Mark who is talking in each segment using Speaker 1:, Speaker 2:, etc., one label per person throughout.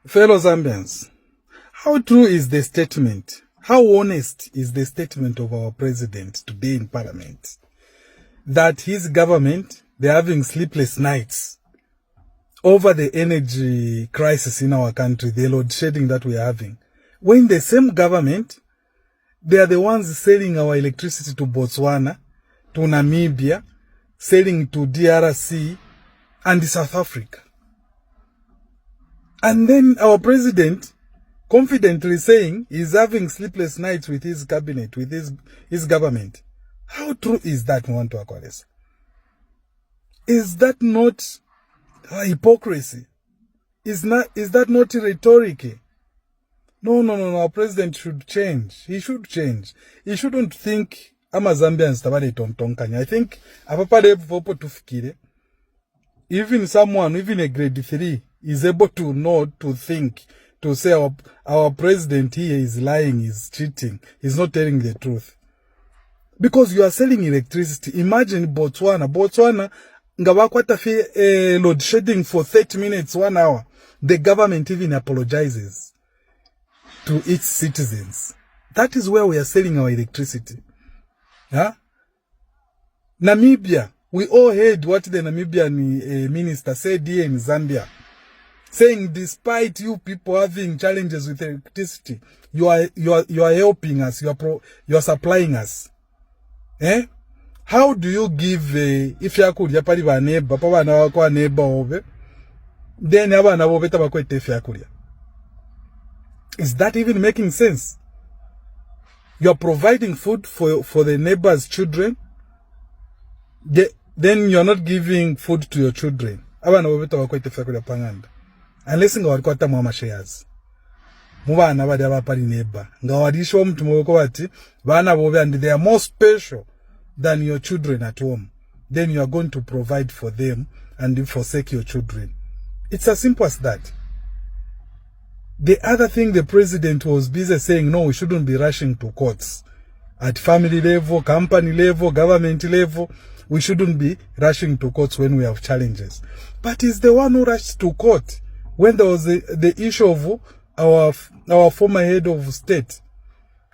Speaker 1: Fellow Zambians, how true is the statement? How honest is the statement of our president today in Parliament that his government, they're having sleepless nights over the energy crisis in our country, the load shedding that we are having, when the same government, they are the ones selling our electricity to Botswana, to Namibia, selling to DRC and South Africa. And then our president confidently saying he's having sleepless nights with his cabinet, with his government. How true is that, Mwantu Akwales? Is that not hypocrisy? Is that not rhetoric? No. Our president should change. He should change. He shouldn't think Zambians tabale tontonkanya. I think apapade vopo tufikire. Even a grade 3 is able to know, to think, to say our president here is lying, is cheating, he's not telling the truth. Because you are selling electricity. Imagine Botswana, ngawakwata load shedding for 30 minutes, 1 hour. The government even apologizes to its citizens. That is where we are selling our electricity. Huh? Namibia, we all heard what the Namibian minister said here in Zambia, saying despite you people having challenges with electricity, you are helping us, you are supplying us. How do you give if you could yapali ba neighbor, papa na wako neighbor over, then aba na bo beta bako etefia kulia? Is that even making sense? You are providing food for the neighbor's children, then you are not giving food to your children. Aba na bo beta bako etefia kulia panganda. Unless nga walikuwa hata mwama shares. Mubana badi abapali neighbor. Nga wadisho mtu mwoko wati, bana bobe and they are more special than your children at home. Then you are going to provide for them and forsake your children. It's as simple as that. The other thing the president was busy saying, no, we shouldn't be rushing to courts. At family level, company level, government level, we shouldn't be rushing to courts when we have challenges. But he's the one who rushed to court when there was the issue of our former head of state.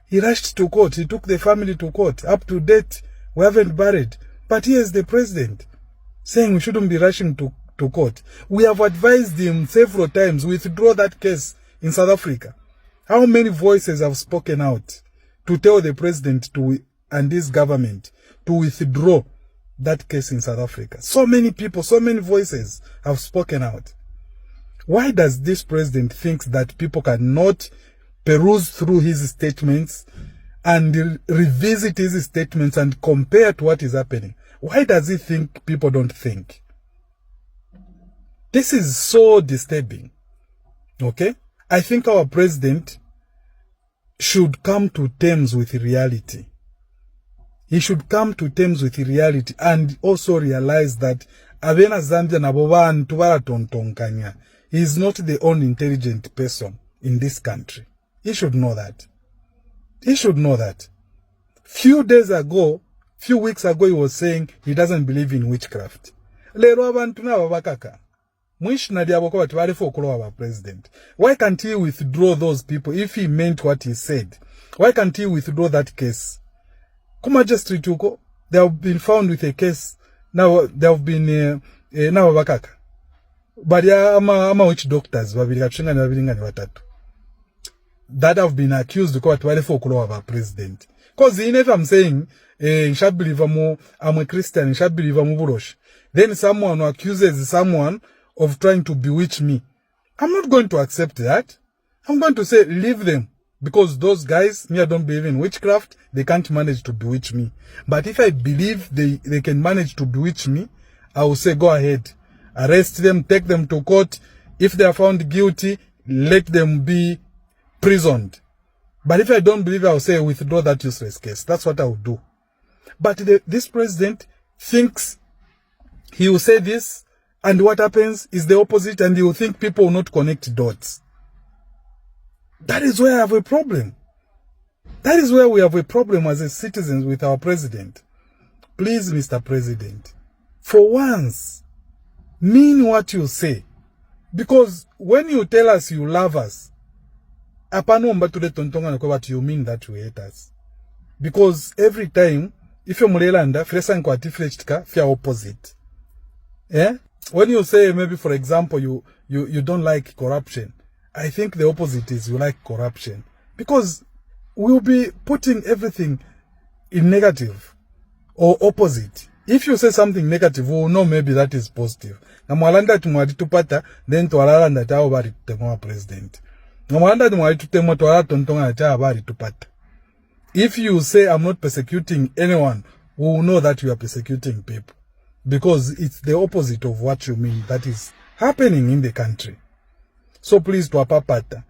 Speaker 1: He rushed to court. He took the family to court. Up to date, we haven't buried. But here's the president saying we shouldn't be rushing to court. We have advised him several times, withdraw that case in South Africa. How many voices have spoken out to tell the president and his government to withdraw that case in South Africa? So many people, so many voices have spoken out. Why does this president think that people cannot peruse through his statements and revisit his statements and compare to what is happening? Why does he think people don't think? This is so disturbing. Okay? I think our president should come to terms with reality. He should come to terms with reality and also realize that Abena Zambia na boban tubara tontonkanya. He is not the only intelligent person in this country. He should know that. He should know that. Few weeks ago, he was saying he doesn't believe in witchcraft. Lero abantu na babakaka. Mwish na diaboko watu wale fokolo wa president. Why can't he withdraw those people if he meant what he said? Why can't he withdraw that case? Kuma just rituko, they have been found with a case. Now they have been now babakaka. But ama witch doctors that have been accused kwa wale fokolo wa president. Cause if I'm saying I'm a Christian, then someone accuses someone of trying to bewitch me, I'm not going to accept that. I'm going to say leave them, because those guys, I don't believe in witchcraft, they can't manage to bewitch me. But if I believe they can manage to bewitch me, I will say go ahead. Arrest them, take them to court. If they are found guilty, let them be prisoned. But if I don't believe, I will say withdraw that useless case. That's what I will do. But this president thinks he will say this, and what happens is the opposite, and he will think people will not connect dots. That is where I have a problem. That is where we have a problem as a citizens with our president. Please, Mr. President, for once, mean what you say. Because when you tell us you love us, apano to the tontonga what you mean that you hate us. Because every time, if you're Mulelanda, fresan kwa tiflechtka, fia opposite. Yeah? When you say maybe for example you don't like corruption, I think the opposite is you like corruption. Because we'll be putting everything in negative or opposite. If you say something negative, we'll know maybe that is positive. Namwalanda tumwadi tupata, then tuwalalanda tao bari tutemwa president. Namwalanda tumwadi tutemwa tuwala tontonga tao bari tupata. If you say I'm not persecuting anyone, we will know that you are persecuting people. Because it's the opposite of what you mean that is happening in the country. So please tuwapapata.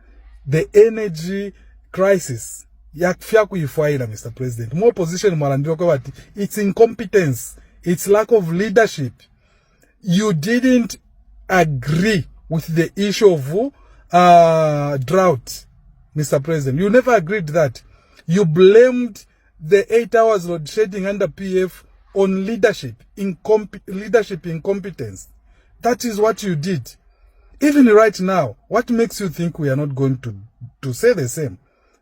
Speaker 1: The energy crisis, yakfia kuifuaila, Mr. President. More position mwalandiwa kwa wati, it's incompetence. It's lack of leadership. You didn't agree with the issue of drought, Mr. President. You never agreed that. You blamed the 8 hours load shedding under PF on leadership incompetence. That is what you did. Even right now, what makes you think we are not going to say the same?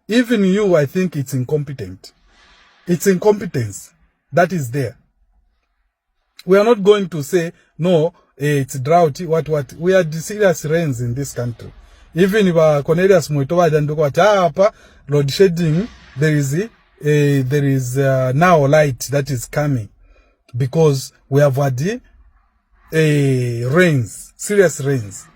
Speaker 1: Even you, I think it's incompetent. It's incompetence that is there. We are not going to say, no, it's drought, what. We are the serious rains in this country. Even if Cornelius Moitova Danduko Hapa, load shedding, there is now light that is coming. Because we have had rains, serious rains.